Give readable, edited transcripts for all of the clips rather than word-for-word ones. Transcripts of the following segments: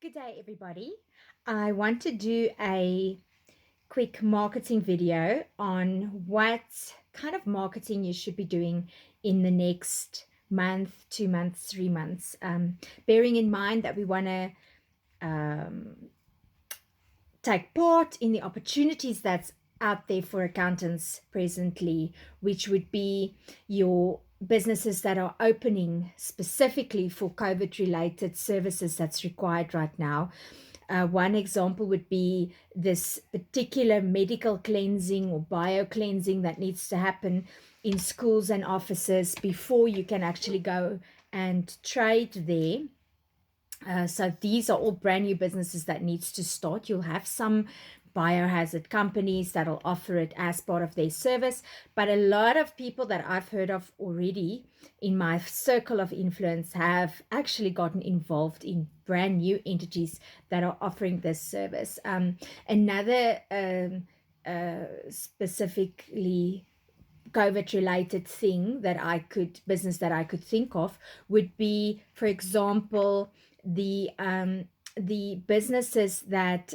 Good day, everybody. I want to do a quick marketing video on what kind of marketing you should be doing in the next month, 2 months, 3 months. Bearing in mind that we want to um, take part in the opportunities that's out there for accountants presently, which would be your businesses that are opening specifically for COVID related services that's required right now. One example would be this particular medical cleansing or bio cleansing that needs to happen in schools and offices before you can actually go and trade there. So these are all brand new businesses that needs to start. You'll have some biohazard companies that'll offer it as part of their service, but a lot of people that I've heard of already in my circle of influence have actually gotten involved in brand new entities that are offering this service. Another specifically COVID related thing that business that I could think of would be, for example, the businesses that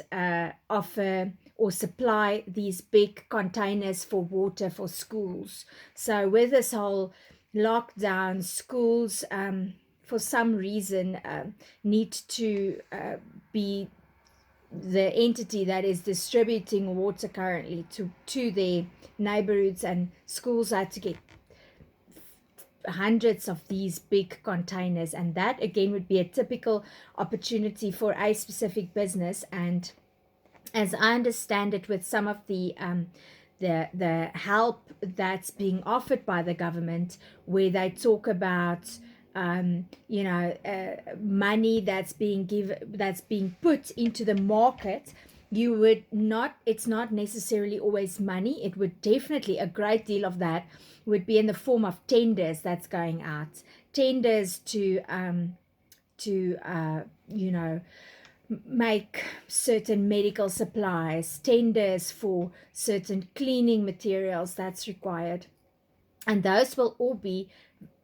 offer or supply these big containers for water for schools. So with this whole lockdown, schools for some reason need to be the entity that is distributing water currently to their neighborhoods, and schools had to get hundreds of these big containers, and that again would be a typical opportunity for a specific business. And as I understand it, with some of the help that's being offered by the government, where they talk about money that's being put into the market, you would not it's not necessarily always money. It would definitely, a great deal of that would be in the form of tenders that's going out, tenders to make certain medical supplies, tenders for certain cleaning materials that's required. And those will all be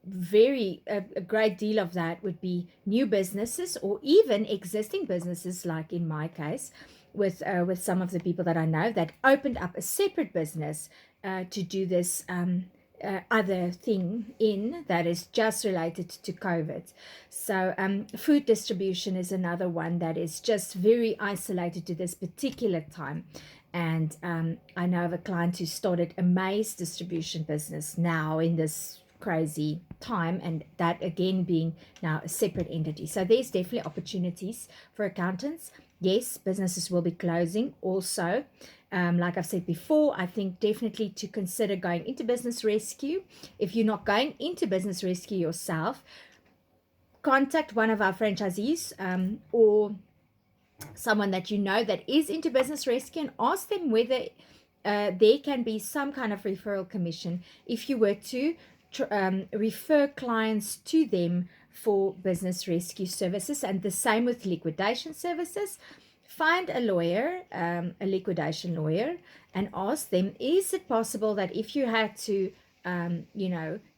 a great deal of that would be new businesses or even existing businesses, like in my case with some of the people that I know that opened up a separate business to do this other thing in that is just related to COVID. So food distribution is another one that is just very isolated to this particular time. And I know of a client who started a maize distribution business now in this crazy time, and that again being now a separate entity. So there's definitely opportunities for accountants. Yes, businesses will be closing also. Like I've said before, I think definitely to consider going into business rescue. If you're not going into business rescue yourself, contact one of our franchisees or someone that you know that is into business rescue, and ask them whether there can be some kind of referral commission if you were to refer clients to them for business rescue services. And the same with liquidation services. Find a lawyer, a liquidation lawyer, and ask them, is it possible that if you had to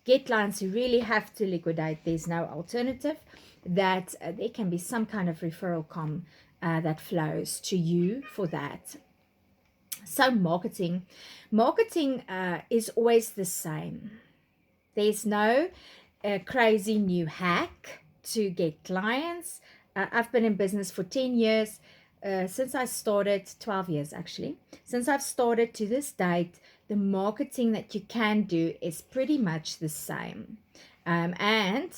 get clients who really have to liquidate, there's no alternative, that there can be some kind of referral that flows to you for that. So marketing is always the same. There's no crazy new hack to get clients. I've been in business for 10 years, since I started, 12 years actually. Since I've started to this date, the marketing that you can do is pretty much the same. And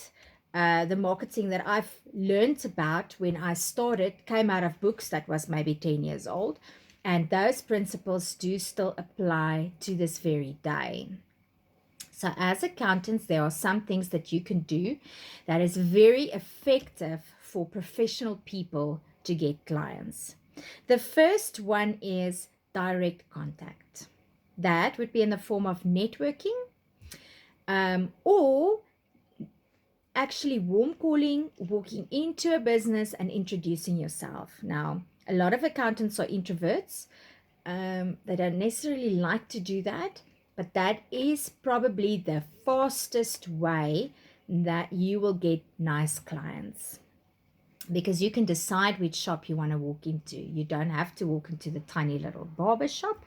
the marketing that I've learned about when I started came out of books that was maybe 10 years old. And those principles do still apply to this very day. So as accountants, there are some things that you can do that is very effective for professional people to get clients. The first one is direct contact. That would be in the form of networking, or actually warm calling, walking into a business and introducing yourself. Now, a lot of accountants are introverts. They don't necessarily like to do that, but that is probably the fastest way that you will get nice clients. because you can decide which shop you want to walk into. You don't have to walk into the tiny little barber shop,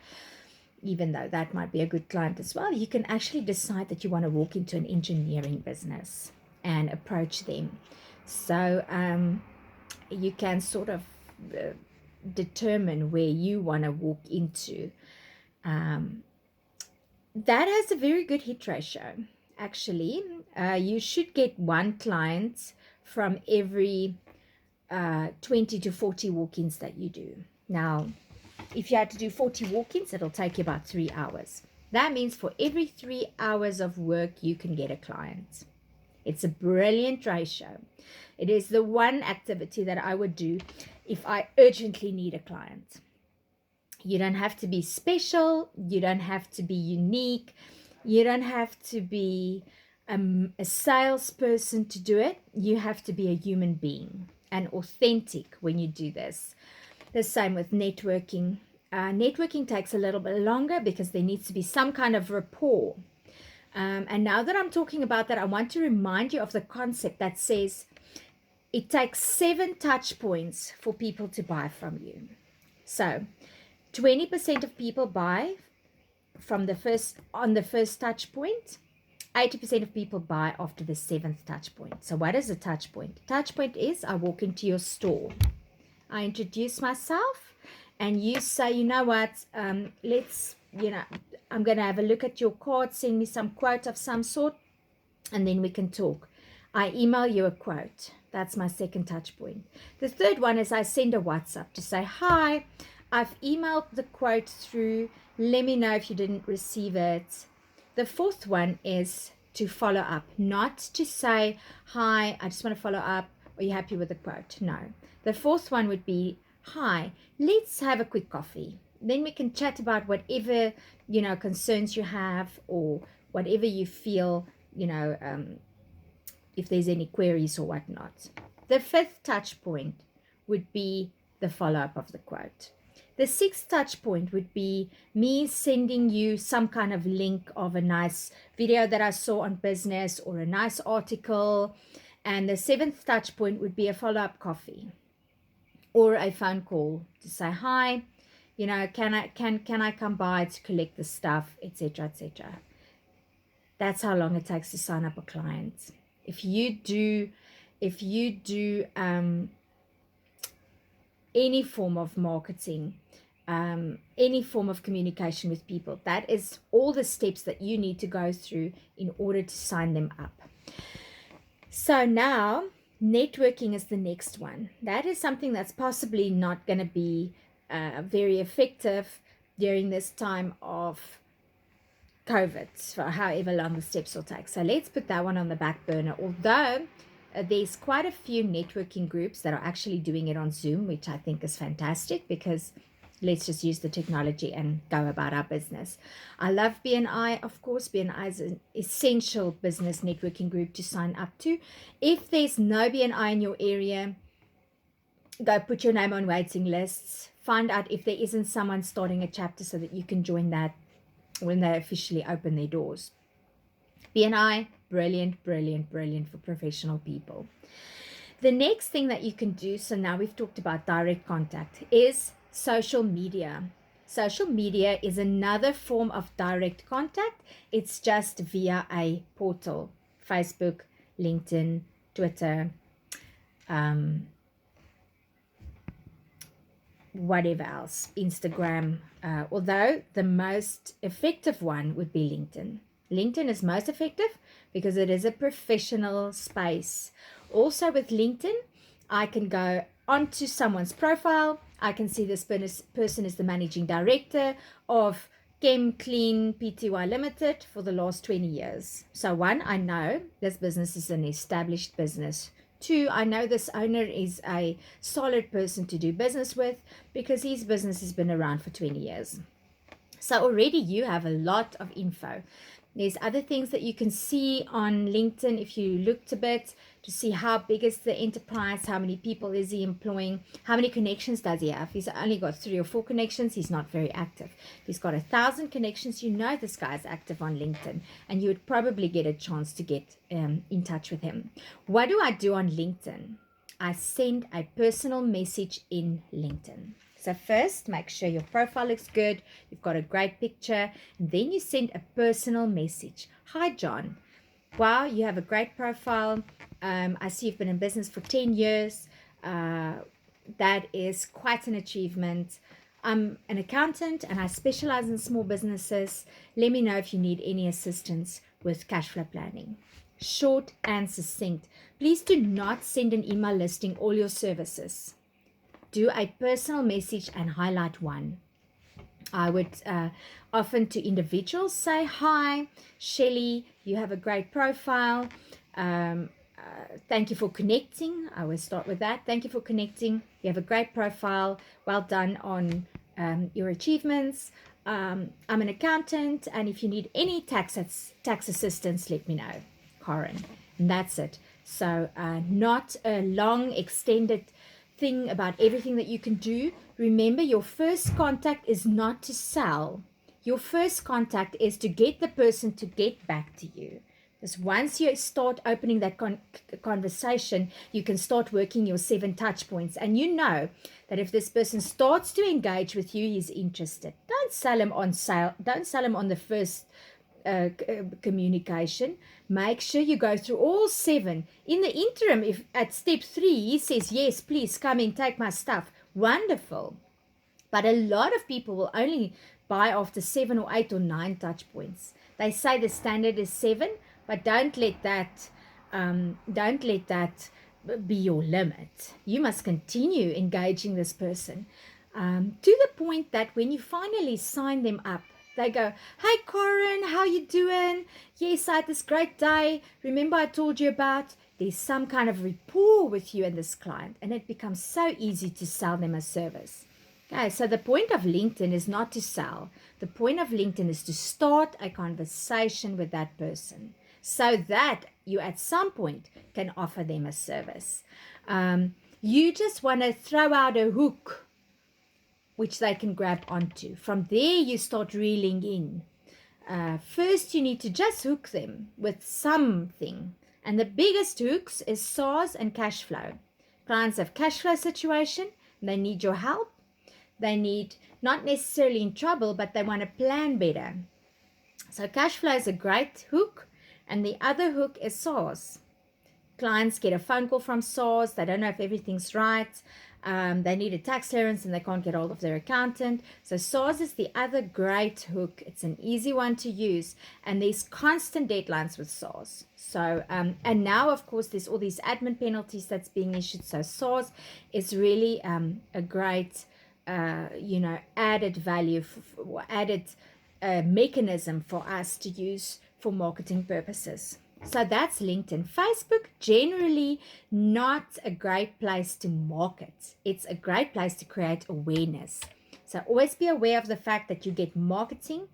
even though that might be a good client as well. You can actually decide that you want to walk into an engineering business and approach them. So you can sort of uh, determine where you want to walk into. Um, that has a very good hit ratio. Actually, you should get one client from every 20 to 40 walk-ins that you do. Now, if you had to do 40 walk-ins, it'll take you about 3 hours. That means for every 3 hours of work, you can get a client. It's a brilliant ratio. It is the one activity that I would do if I urgently need a client. You don't have to be special. You don't have to be unique. You don't have to be a salesperson to do it. You have to be a human being and authentic when you do this. The same with networking. Networking takes a little bit longer because there needs to be some kind of rapport. And now that I'm talking about that, I want to remind you of the concept that says it takes 7 touch points for people to buy from you. So 20% of people buy from the first touch point. 80% of people buy after the 7th touch point. So what is a touch point? Touch point is I walk into your store. I introduce myself and you say, you know what, let's, I'm going to have a look at your card, send me some quote of some sort, and then we can talk. I email you a quote. That's my second touch point. The third one is I send a WhatsApp to say, hi, I've emailed the quote through. Let me know if you didn't receive it. The fourth one is to follow up, not to say, hi, I just want to follow up. Are you happy with the quote? No. The fourth one would be, hi, let's have a quick coffee. Then we can chat about whatever, concerns you have or whatever you feel, if there's any queries or whatnot. The fifth touch point would be the follow-up of the quote. The sixth touch point would be me sending you some kind of link of a nice video that I saw on business or a nice article. And the seventh touch point would be a follow-up coffee or a phone call to say, hi, can I come by to collect the stuff, etc., etc. That's how long it takes to sign up a client. If you do any form of marketing, any form of communication with people, that is all the steps that you need to go through in order to sign them up. So now networking is the next one. That is something that's possibly not going to be very effective during this time of COVID, for however long the steps will take. So let's put that one on the back burner. Although there's quite a few networking groups that are actually doing it on Zoom, which I think is fantastic because let's just use the technology and go about our business. I love BNI, of course. BNI is an essential business networking group to sign up to. If there's no BNI in your area, go put your name on waiting lists. Find out if there isn't someone starting a chapter so that you can join that when they officially open their doors. BNI, brilliant, brilliant, brilliant for professional people. The next thing that you can do, so now we've talked about direct contact, is social media. Social media is another form of direct contact. It's just via a portal. Facebook, LinkedIn, Twitter, whatever else, Instagram, although the most effective one would be LinkedIn. LinkedIn is most effective because it is a professional space. Also with LinkedIn, I can go onto someone's profile. I can see this person is the managing director of Chem Clean Pty Limited for the last 20 years. So one, I know this business is an established business. 2, I know this owner is a solid person to do business with because his business has been around for 20 years. So already you have a lot of info. There's other things that you can see on LinkedIn if you looked a bit to see how big is the enterprise, how many people is he employing, how many connections does he have. He's only got 3 or 4 connections. He's not very active. If he's got 1,000 connections, you know this guy's active on LinkedIn, and you would probably get a chance to get in touch with him. What do I do on LinkedIn? I send a personal message in LinkedIn. So first, make sure your profile looks good, you've got a great picture, and then you send a personal message. Hi, John. Wow, you have a great profile. I see you've been in business for 10 years. That is quite an achievement. I'm an accountant and I specialize in small businesses. Let me know if you need any assistance with cash flow planning. Short and succinct. Please do not send an email listing all your services. Do a personal message and highlight one. I would often to individuals say, hi, Shelley, you have a great profile. Thank you for connecting. I always start with that. Thank you for connecting. You have a great profile. Well done on your achievements. I'm an accountant, and if you need any tax assistance, let me know, Corin. And that's it. So not a long, extended thing about everything that you can do. Remember, your first contact is not to sell. Your first contact is to get the person to get back to you. Because once you start opening that conversation, you can start working your 7 touch points. And you know that if this person starts to engage with you, he's interested. Don't sell him on sale. Don't sell him on the first communication. Make sure you go through all 7. In the interim, if at step 3 he says, yes, please come in, take my stuff, wonderful. But a lot of people will only buy after 7 or 8 or 9 touch points. They say the standard is 7, but don't let that be your limit. You must continue engaging this person to the point that when you finally sign them up, they go, hey, Corin, how you doing? Yes, I had this great day. Remember I told you about? There's some kind of rapport with you and this client, and it becomes so easy to sell them a service. Okay, so the point of LinkedIn is not to sell. The point of LinkedIn is to start a conversation with that person so that you at some point can offer them a service. You just want to throw out a hook which they can grab onto. From there, you start reeling in. First, you need to just hook them with something. And the biggest hooks is SaaS and cash flow. Clients have cash flow situation. They need your help. They need, not necessarily in trouble, but they want to plan better. So cash flow is a great hook. And the other hook is SaaS. Clients get a phone call from SaaS. They don't know if everything's right. They need a tax clearance and they can't get hold of their accountant. So SaaS is the other great hook. It's an easy one to use. And there's constant deadlines with SaaS. So, and now, of course, there's all these admin penalties that's being issued. So SaaS is really a great, added value, added mechanism for us to use for marketing purposes. So that's LinkedIn. Facebook, generally not a great place to market. It's a great place to create awareness. So always be aware of the fact that you get marketing.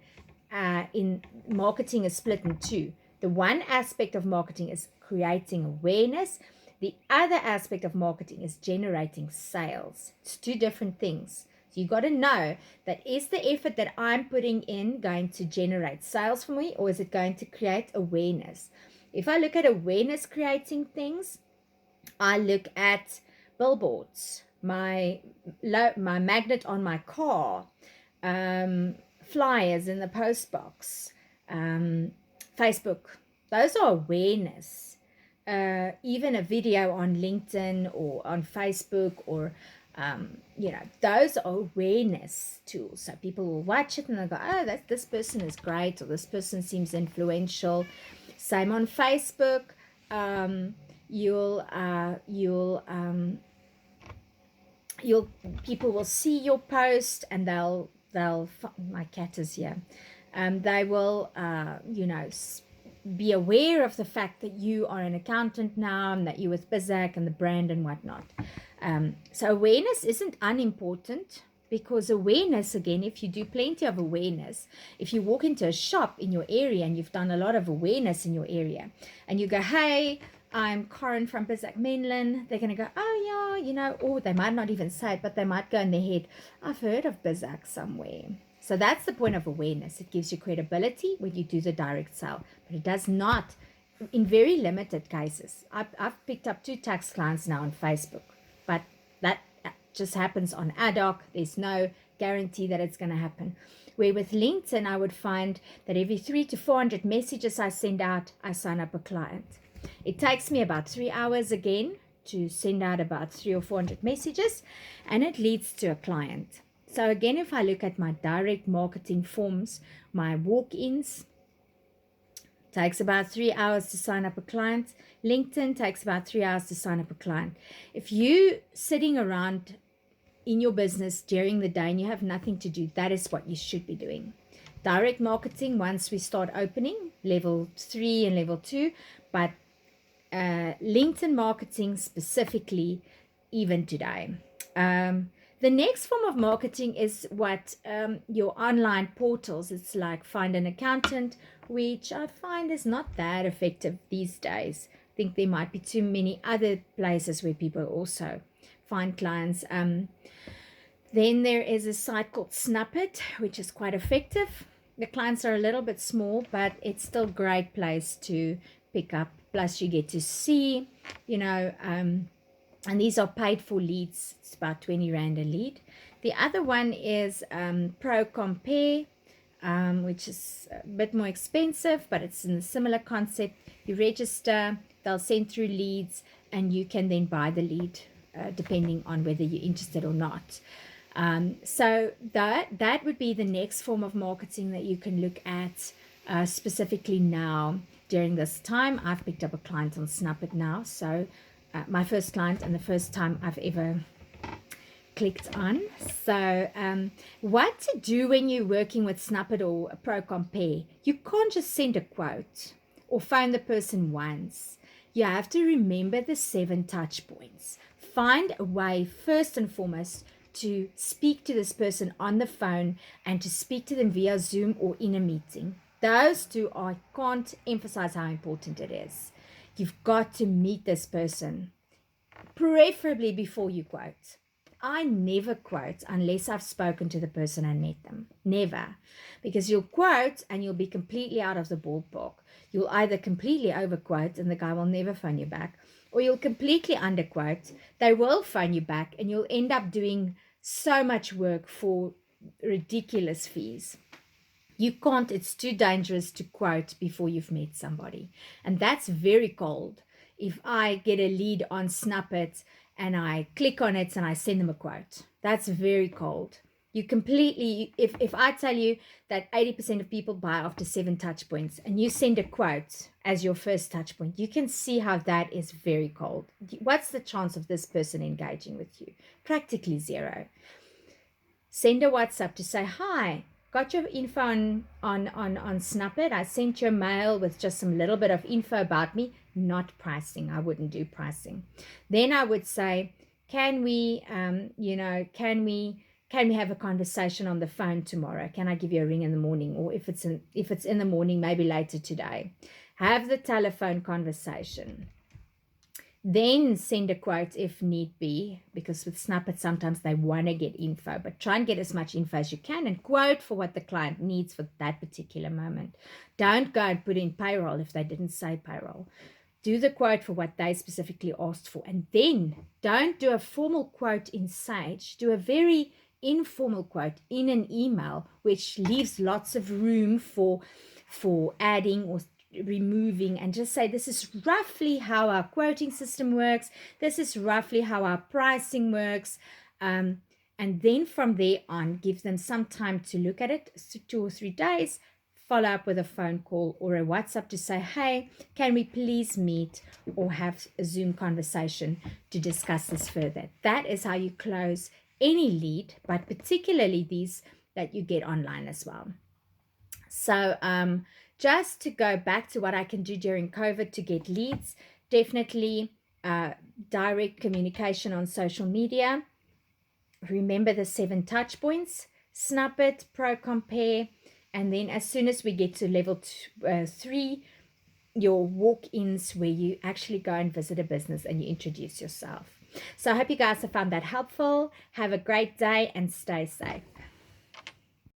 Marketing is split in 2. The one aspect of marketing is creating awareness. The other aspect of marketing is generating sales. It's 2 different things. So you got to know that, is the effort that I'm putting in going to generate sales for me, or is it going to create awareness? If I look at awareness creating things, I look at billboards, my magnet on my car, flyers in the post box, Facebook. Those are awareness. Even a video on LinkedIn or on Facebook or those are awareness tools. So people will watch it and they'll go, oh, this person is great, or this person seems influential. Same on Facebook. People will see your post and they'll my cat is here. They will be aware of the fact that you are an accountant now and that you're with Bizak and the brand and whatnot. So awareness isn't unimportant, because awareness, again, if you do plenty of awareness, if you walk into a shop in your area and you've done a lot of awareness in your area and you go, hey, I'm Corin from Bizak Menlyn, they're going to go, oh yeah, or they might not even say it, but they might go in their head, I've heard of Bizak somewhere. So that's the point of awareness. It gives you credibility when you do the direct sale, but it does not in very limited cases. I've picked up 2 tax clients now on Facebook, but that just happens on ad hoc. There's no guarantee that it's going to happen. Where with LinkedIn, I would find that every 300 to 400 messages I send out, I sign up a client. It takes me about 3 hours again to send out about 300 or 400 messages, and it leads to a client. So again, if I look at my direct marketing forms, my walk-ins, takes about 3 hours to sign up a client. LinkedIn takes about 3 hours to sign up a client. If you sitting around in your business during the day and you have nothing to do, that is what you should be doing. Direct marketing, once we start opening, level 3 and level 2, but LinkedIn marketing specifically, even today. The next form of marketing is what your online portals. It's like Find an Accountant, which I find is not that effective these days. I think there might be too many other places where people also find clients. Then there is a site called Snupit, which is quite effective. The clients are a little bit small, but it's still a great place to pick up. Plus you get to see, and these are paid for leads. It's about 20 Rand a lead. The other one is ProCompare, which is a bit more expensive, but it's in a similar concept. You register, they'll send through leads, and you can then buy the lead depending on whether you're interested or not. So that would be the next form of marketing that you can look at specifically now during this time. I've picked up a client on Snupit now, so my first client and the first time I've ever clicked on. So what to do when you're working with Snupit or ProCompare? You can't just send a quote or phone the person once. You have to remember the 7 touch points. Find a way, first and foremost, to speak to this person on the phone and to speak to them via Zoom or in a meeting. Those two, I can't emphasize how important it is. You've got to meet this person, preferably before you quote. I never quote unless I've spoken to the person and met them. Never. Because you'll quote and you'll be completely out of the ballpark. You'll either completely overquote and the guy will never phone you back, or you'll completely underquote. They will phone you back and you'll end up doing so much work for ridiculous fees. You can't, it's too dangerous to quote before you've met somebody. And that's very cold. If I get a lead on Snupit and I click on it and I send them a quote, that's very cold. You completely, if I tell you that 80% of people buy after 7 touch points and you send a quote as your first touch point, you can see how that is very cold. What's the chance of this person engaging with you? Practically zero. Send a WhatsApp to say, hi, got your info on Snupit. I sent you a mail with just some little bit of info about me, not pricing. I wouldn't do pricing. Then I would say, can we have a conversation on the phone tomorrow? Can I give you a ring in the morning? Or if it's in the morning, maybe later today. Have the telephone conversation. Then send a quote if need be, because with Snupit sometimes they want to get info, but try and get as much info as you can and quote for what the client needs for that particular moment. Don't go and put in payroll if they didn't say payroll. Do the quote for what they specifically asked for, and then don't do a formal quote in Sage. Do a very informal quote in an email, which leaves lots of room for adding or removing, and just say, this is roughly how our quoting system works. This is roughly how our pricing works. And then from there on, give them some time to look at it, 2 or 3 days, follow up with a phone call or a WhatsApp to say, hey, can we please meet or have a Zoom conversation to discuss this further? That is how you close any lead, but particularly these that you get online as well. So just to go back to what I can do during COVID to get leads, definitely direct communication on social media. Remember the 7 touch points, Snupit, ProCompare, and then as soon as we get to level 3, your walk-ins where you actually go and visit a business and you introduce yourself. So I hope you guys have found that helpful. Have a great day and stay safe.